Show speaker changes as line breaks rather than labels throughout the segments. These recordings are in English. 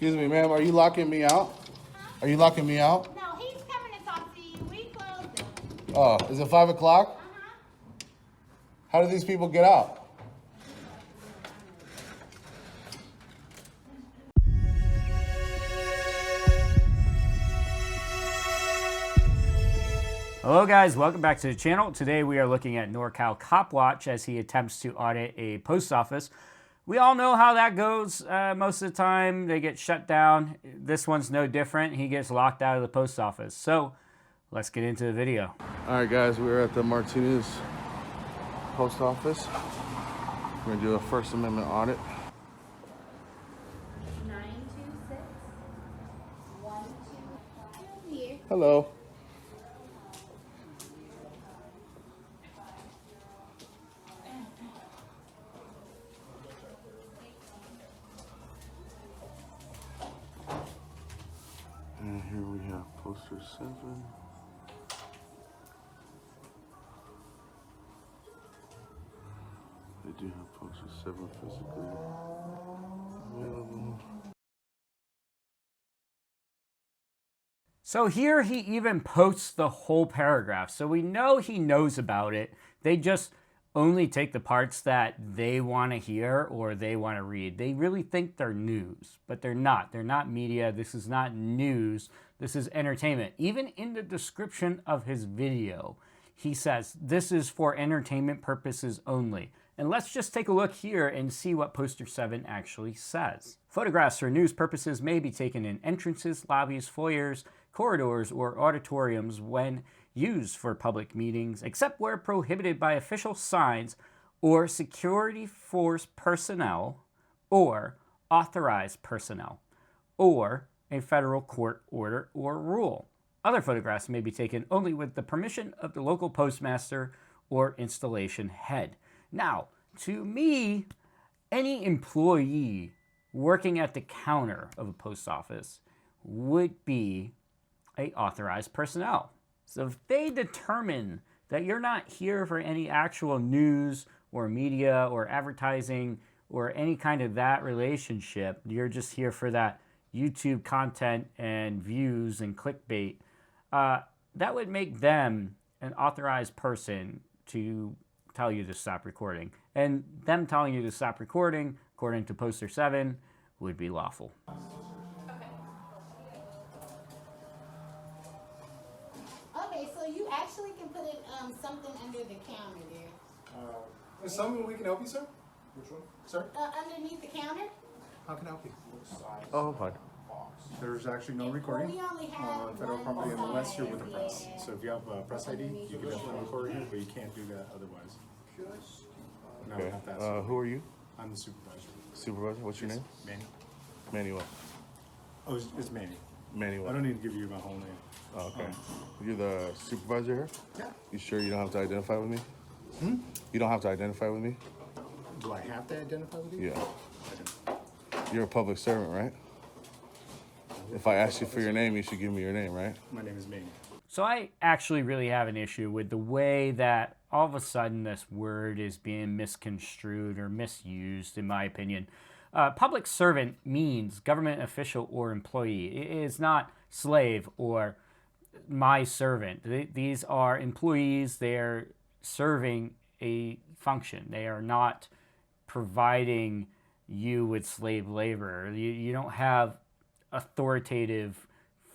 Excuse me, ma'am, are you locking me out? Are you locking me out?
No, he's coming to talk to you. We closed it.
Oh, is it 5 o'clock? How do these people get out?
Hello guys, welcome back to the channel. Today we are looking at NorCal Copwatch as he attempts to audit a post office. We all know how that goes. Most of the time they get shut down. This one's no different. He gets locked out of the post office. So let's get into the video.
All right, guys, we're at the Martinez post office. We're gonna do a First Amendment audit.
926-125 here.
Hello. And here we have poster 7. They do have poster 7 physically available.
So here he even posts the whole paragraph. So we know he knows about it. They just only take the parts that they want to hear or they want to read. They really think they're news, but they're not. They're not media. This is not news. This is entertainment. Even in the description of his video, he says, this is for entertainment purposes only. And let's just take a look here and see what poster 7 actually says. Photographs for news purposes may be taken in entrances, lobbies, foyers, corridors, or auditoriums when used for public meetings, except where prohibited by official signs or security force personnel or authorized personnel or a federal court order or rule. Other photographs may be taken only with the permission of the local postmaster or installation head. Now, to me, any employee working at the counter of a post office would be a authorized personnel. So if they determine that you're not here for any actual news or media or advertising or any kind of that relationship, you're just here for that YouTube content and views and clickbait, that would make them an authorized person to tell you to stop recording. And them telling you to stop recording, according to poster 7, would be lawful.
Okay, so you actually can put it something under the counter there.
Is something we can help you, sir? Which one? Sir?
Underneath the counter?
How can I help you?
Oh, fine.
There's actually no recording
We only have
on federal
one
property unless you're with the
side.
press. So if you have a press ID, you can definitely record here, but you can't do that otherwise. No,
Okay.
not that.
Who are you?
I'm the supervisor.
Supervisor? What's your name?
Manny.
Manuel.
Oh, it's Manny.
Manuel.
I don't need to give you my whole name.
Oh, okay. You're the supervisor here?
Yeah.
You sure you don't have to identify with me? You don't have to identify with me?
Do I have to identify with you?
Yeah.
I don't.
You're a public servant, right? If I ask you for your name, you should give me your name, right?
My name is Manny.
So I actually really have an issue with the way that all of a sudden this word is being misconstrued or misused, in my opinion. Public servant means government official or employee. It is not slave or my servant. These are employees. They're serving a function. They are not providing you with slave labor. You don't have authoritative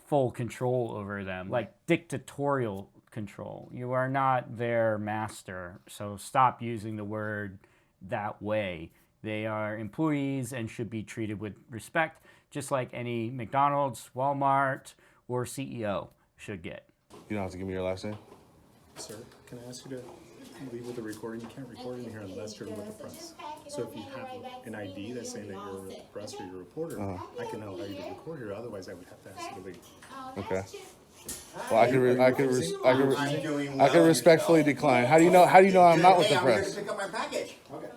full control over them, like dictatorial control. You are not their master, so stop using the word that way. They are employees and should be treated with respect, just like any McDonald's, Walmart, or CEO should get.
You don't have to give me your last name?
Sir, can I ask you to leave with the recording? You can't record in here unless you're with the press. So if you have an ID that's saying that you're with the press or you're a reporter, I can allow you to record here. Otherwise, I would have to ask you to leave.
Okay. Well, I can respectfully decline. How do you know I'm not with the press?
Pick up my package.
Okay.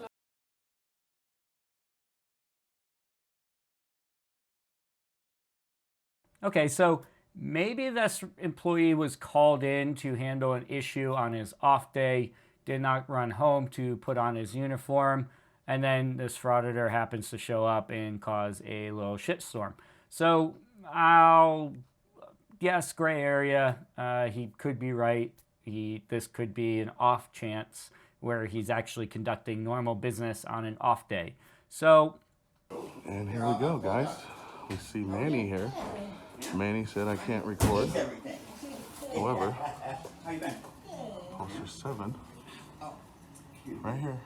Okay, so maybe this employee was called in to handle an issue on his off day, did not run home to put on his uniform, and then this frauditor happens to show up and cause a little shitstorm. So I'll guess gray area. He could be right. This could be an off chance where he's actually conducting normal business on an off day. So,
and here we go, guys. We see Manny here. Manny said I can't record. However, poster 7, right here.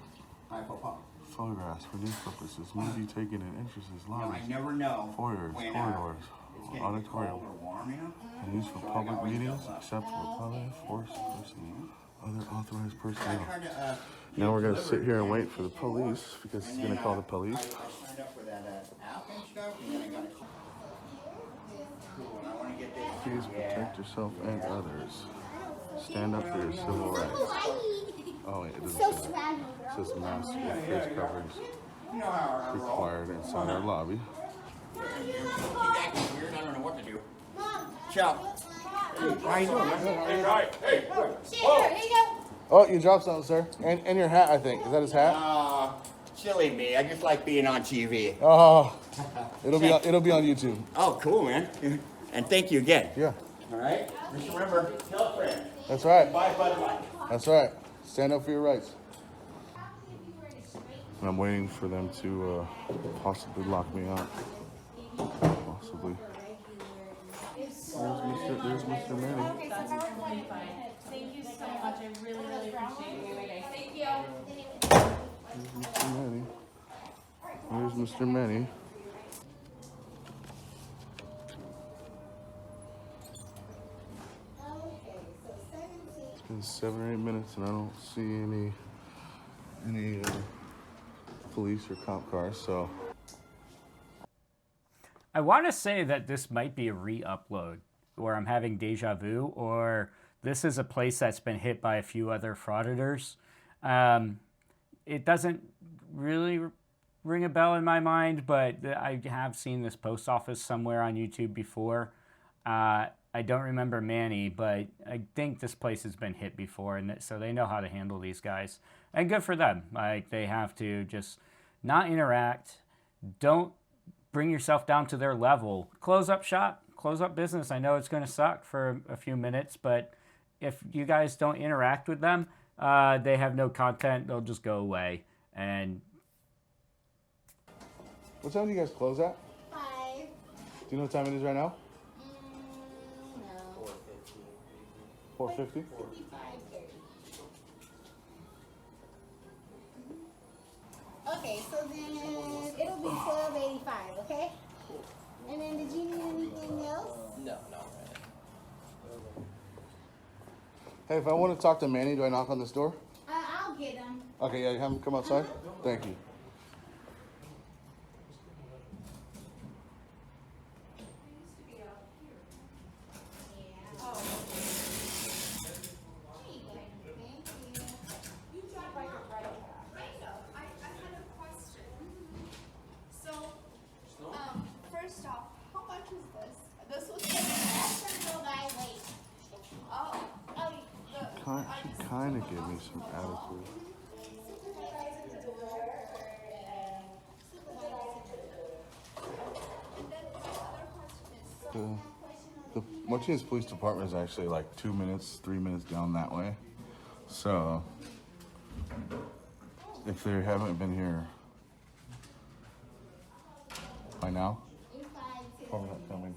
Photographs for news purposes. Movie taken in entrances, lobbies, foyers, corridors, auditorium, and used for public meetings, except for public force personnel, other authorized personnel. Now we're gonna sit here and wait for the police because he's gonna call the police. Please protect yourself and others. Stand up for your civil rights. Oh wait, it doesn't say that. It says mask with face coverings required inside our lobby.
I don't know what to do. Ciao. How you doing, man? Hey,
Oh, you dropped something, sir. And your hat, I think. Is that his hat?
Silly me. I just like being on TV.
Oh, it'll be on YouTube.
Oh, cool, man. And thank you again.
Yeah.
All right. Just remember, tell a friend.
That's right.
Bye, Bud Light.
That's right. Stand up for your rights. And I'm waiting for them to possibly lock me out. Possibly. There's Mr. Manny.
That's totally fine. Thank you so much. I really, really appreciate you. Thank you.
There's Mr. Manny. There's Mr. Manny. It's been 7 or 8 minutes and I don't see any police or cop cars, so.
I want to say that this might be a re-upload where I'm having deja vu, or this is a place that's been hit by a few other frauditors. It doesn't really ring a bell in my mind, but I have seen this post office somewhere on YouTube before. I don't remember Manny, but I think this place has been hit before, and so they know how to handle these guys. And good for them. Like, they have to just not interact. Don't bring yourself down to their level. Close up shop, close up business. I know it's going to suck for a few minutes, but if you guys don't interact with them, they have no content. They'll just go away. And
What time do you guys close at?
5.
Do you know what time it is right now?
No.
4:50?
5:30. Okay, so then it'll be 12:85, okay? And then did you need anything else?
No.
Hey, if I want to talk to Manny, do I knock on this door?
I'll get him.
Okay, yeah, have him come outside? Thank you.
First off, how much is this? This was
She kind of gave me some attitude. The Martinez Police Department is actually like 2 minutes, 3 minutes down that way. So, if they haven't been here by now, probably not coming.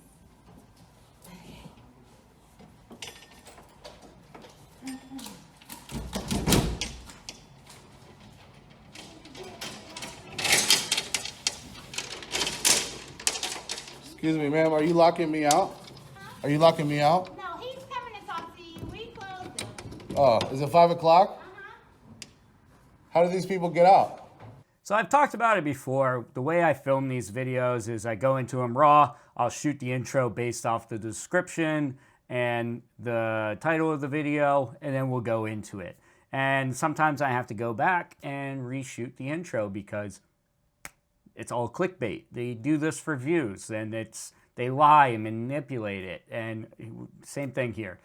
Excuse me, ma'am, are you locking me out? Are you locking me out?
No, he's coming to talk to you. We closed it.
Oh, is it 5 o'clock? How do these people get out?
so I've talked about it before. The way I film these videos is I go into them raw. I'll shoot the intro based off the description and the title of the video, and then we'll go into it. And sometimes I have to go back and reshoot the intro because it's all clickbait. They do this for views, and they lie and manipulate it. And same thing here.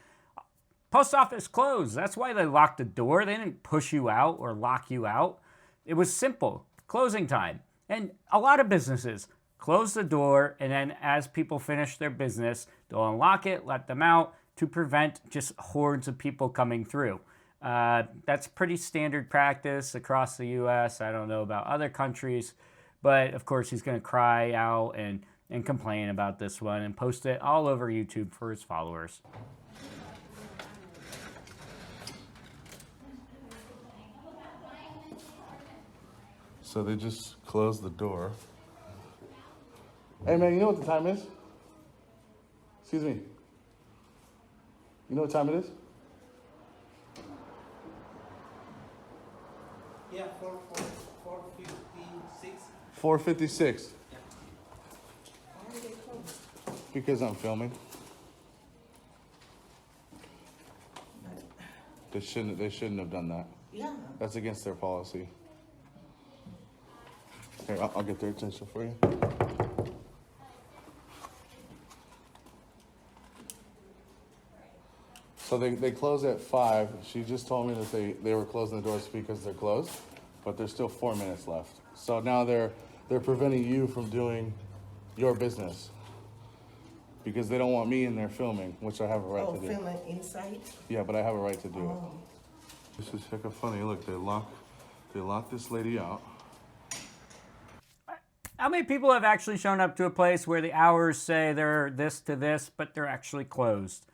Post office closed. That's why they locked the door. They didn't push you out or lock you out. It was simple. Closing time. And a lot of businesses close the door, and then as people finish their business, they'll unlock it, let them out to prevent just hordes of people coming through. That's pretty standard practice across the U.S. I don't know about other countries, but of course he's going to cry out and complain about this one and post it all over YouTube for his followers.
So they just closed the door. Hey man, you know what the time is? Excuse me. You know what time it is?
Yeah, 4:56.
4:56. Because I'm filming. They shouldn't have done that.
Yeah.
That's against their policy. Here, I'll get their attention for you. So they close at 5. She just told me that they were closing the doors because they're closed, but there's still 4 minutes left. So now they're preventing you from doing your business because they don't want me in there filming, which I have a right to do.
Oh, filming inside?
Yeah, but I have a right to do it. This is hecka funny. Look, they locked this lady out.
How many people have actually shown up to a place where the hours say they're this to this, but they're actually closed?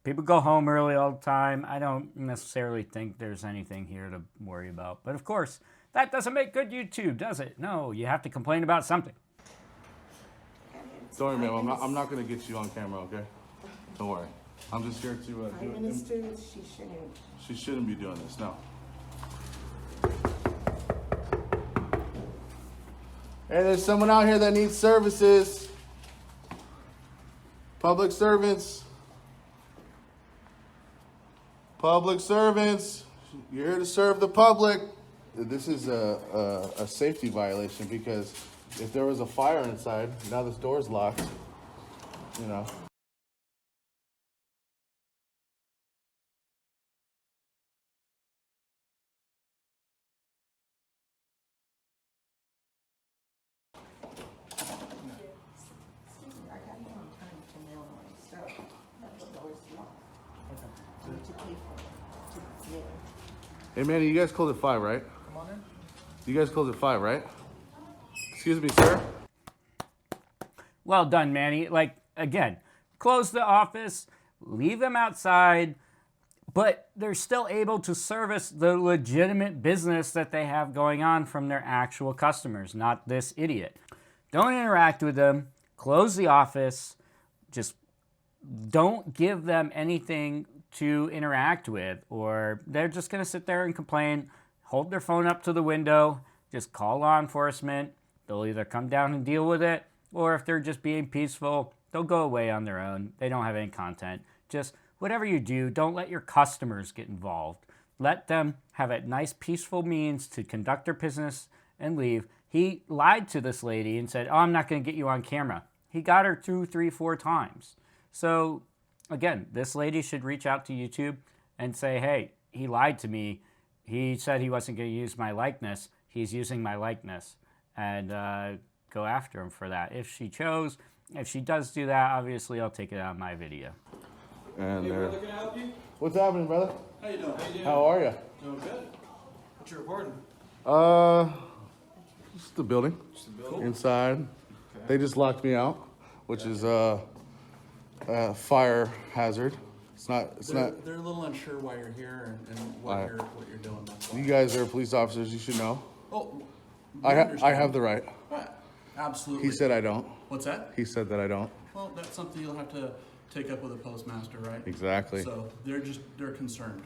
People go home early all the time. I don't necessarily think there's anything here to worry about. But of course, that doesn't make good YouTube, does it? No, you have to complain about something.
Sorry, ma'am. I'm not going to get you on camera, okay? Don't worry. I'm just here to do it. She shouldn't be doing this, no. Hey, there's someone out here that needs services. Public servants. Public servants. You're here to serve the public. This is a safety violation because if there was a fire inside, now this door's locked, you know. Hey, Manny, you guys closed at 5, right? Come on in. You guys closed at 5, right? Excuse me, sir?
Well done, Manny. Like, again, close the office, leave them outside, but they're still able to service the legitimate business that they have going on from their actual customers, not this idiot. Don't interact with them. Close the office. Just don't give them anything to interact with, or they're just going to sit there and complain, hold their phone up to the window, just call law enforcement. They'll either come down and deal with it, or if they're just being peaceful, they'll go away on their own. They don't have any content. Just whatever you do, don't let your customers get involved. Let them have a nice, peaceful means to conduct their business and leave. He lied to this lady and said, oh, I'm not going to get you on camera. He got her 2, 3, 4 times. So again, this lady should reach out to YouTube and say, hey, he lied to me. He said he wasn't going to use my likeness. He's using my likeness. And go after him for that. If she does do that, obviously I'll take it out of my video.
And
hey, brother, can I help you?
What's happening, brother?
How you doing?
How are you?
Doing good. What you reporting?
Just the building.
Just the building?
Inside. Okay. They just locked me out, which is fire hazard. They're
a little unsure why you're here and what you're doing.
You guys are police officers. You should know.
Oh,
I have the right.
What? Absolutely.
He said I don't.
What's that?
He said that I don't.
Well, that's something you'll have to take up with a postmaster, right?
Exactly.
So they're concerned.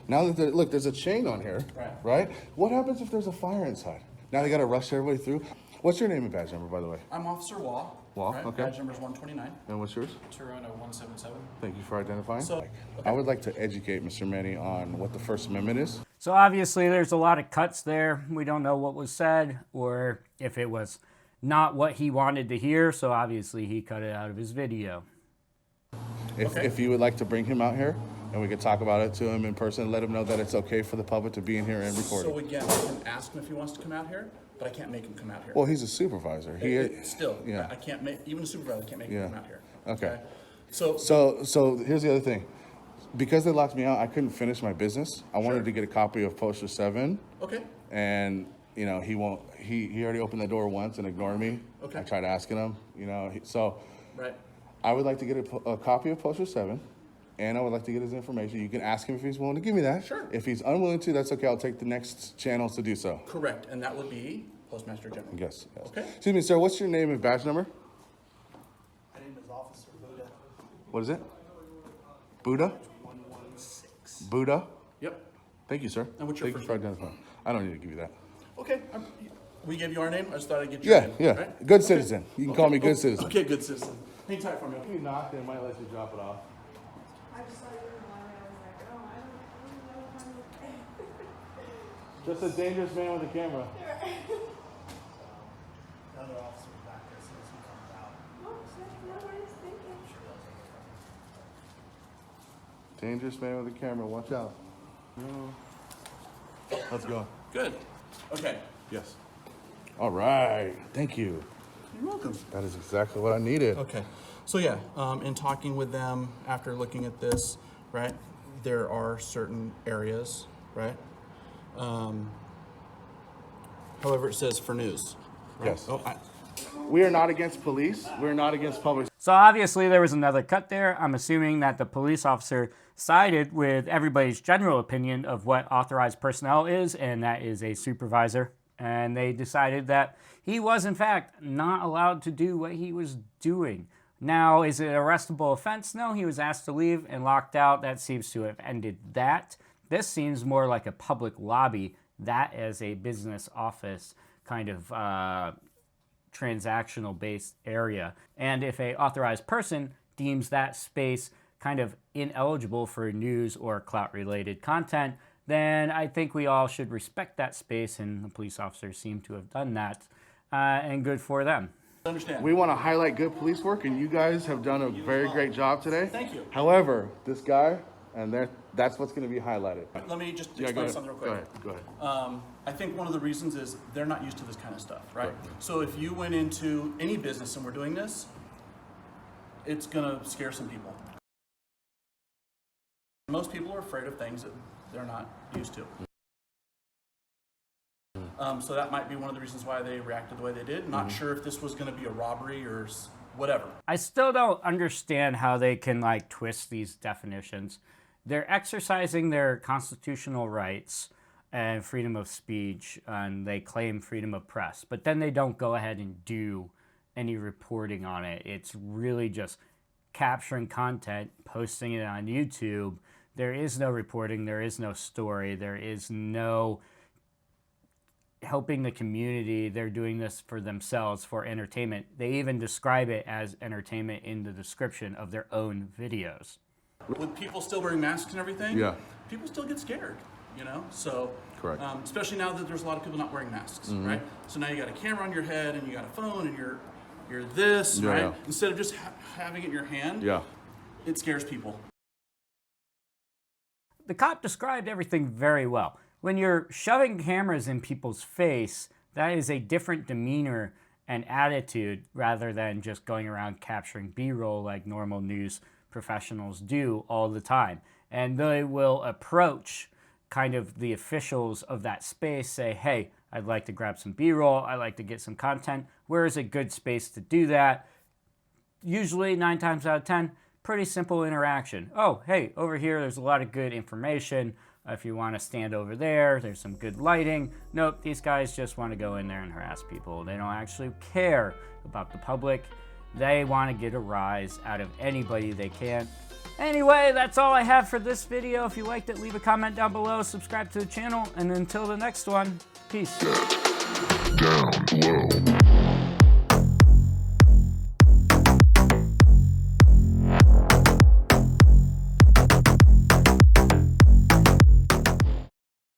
Now that look, there's a chain on here, right? What happens if there's a fire inside? Now they got to rush everybody through. What's your name and badge number, by the way?
I'm Officer Wall.
Wall,
right?
okay.
Badge number is 129.
And what's yours?
Toronto 177.
Thank you for identifying.
So,
I would like to educate Mr. Manny on what the First Amendment is.
So obviously there's a lot of cuts there. We don't know what was said or if it was not what he wanted to hear. So obviously he cut it out of his video.
If you would like to bring him out here and we could talk about it to him in person, let him know that it's okay for the public to be in here and record.
So again, I can ask him if he wants to come out here, but I can't make him come out here.
Well, he's a supervisor.
Still,
yeah.
I can't make, even a supervisor can't make him come out here.
Okay.
So
here's the other thing. Because they locked me out, I couldn't finish my business. I wanted to get a copy of Poster 7.
Okay.
And, you know, he already opened the door once and ignored me.
Okay.
I tried asking him, you know,
Right.
I would like to get a copy of Poster 7, and I would like to get his information. You can ask him if he's willing to give me that.
Sure.
If he's unwilling to, that's okay. I'll take the next channels to do so.
Correct, and that would be Postmaster General.
Yes.
Okay.
Excuse me, sir. What's your name and badge number?
My name is Officer Buddha.
What is it? Buddha?
116.
Buddha?
Yep.
Thank you, sir.
And what's your
Thank
first
you for
name?
identifying. I don't need to give you that.
Okay. We gave you our name. I just thought I'd get your name.
Yeah.
Right?
Good citizen. You can call me good citizen.
Okay, good citizen. Hang tight for me.
If you knock, they might let you drop it off.
I just saw your alarm and I was like, oh, I don't know.
Just a dangerous man with a camera.
Another officer back there as soon as he comes out.
Oh, shit, no worries, thank you.
Dangerous man with a camera. Watch out. Let's go.
Good. Okay.
Yes. All right. Thank you.
You're welcome.
That is exactly what I needed.
Okay. So yeah, in talking with them after looking at this, right, there are certain areas, right? However, it says for news. Right?
Yes.
Oh,
We are not against police. We're not against public.
So obviously there was another cut there. I'm assuming that the police officer sided with everybody's general opinion of what authorized personnel is, and that is a supervisor. And they decided that he was, in fact, not allowed to do what he was doing. Now, is it an arrestable offense? No, he was asked to leave and locked out. That seems to have ended that. This seems more like a public lobby, that as a business office kind of transactional-based area. And if a authorized person deems that space kind of ineligible for news or clout-related content, then I think we all should respect that space, and the police officers seem to have done that, and good for them.
understand.
We want to highlight good police work, and you guys have done a very great job today.
Thank you.
However, this guy, and that's what's going to be highlighted.
Let me just
Yeah,
explain something real quick.
Go ahead.
I think one of the reasons is they're not used to this kind of stuff, right? So if you went into any business and we're doing this, it's gonna scare some people. Most people are afraid of things that they're not used to. So that might be one of the reasons why they reacted the way they did. Not sure if this was gonna be a robbery or whatever.
I still don't understand how they can like twist these definitions. They're exercising their constitutional rights and freedom of speech, and they claim freedom of press, but then they don't go ahead and do any reporting on it. It's really just capturing content, posting it on YouTube. There is no reporting, there is no story, there is no helping the community. They're doing this for themselves, for entertainment. They even describe it as entertainment in the description of their own videos.
With people still wearing masks and everything,
Yeah.
people still get scared, you know? So,
Correct.
Especially now that there's a lot of people not wearing masks, right? So now you got a camera on your head and you got a phone and you're this,
Yeah,
right?
yeah.
Instead of just having it in your hand,
Yeah.
it scares people.
The cop described everything very well. When you're shoving cameras in people's face, that is a different demeanor and attitude rather than just going around capturing B-roll like normal news professionals do all the time. And they will approach kind of the officials of that space, say, hey, I'd like to grab some B-roll, I'd like to get some content. Where is a good space to do that? Usually 9 times out of 10, pretty simple interaction. Oh, hey, over here, there's a lot of good information. If you want to stand over there, there's some good lighting. Nope, these guys just want to go in there and harass people. They don't actually care about the public. They want to get a rise out of anybody they can. Anyway, that's all I have for this video. If you liked it, leave a comment down below, subscribe to the channel, and until the next one, peace.
Down low.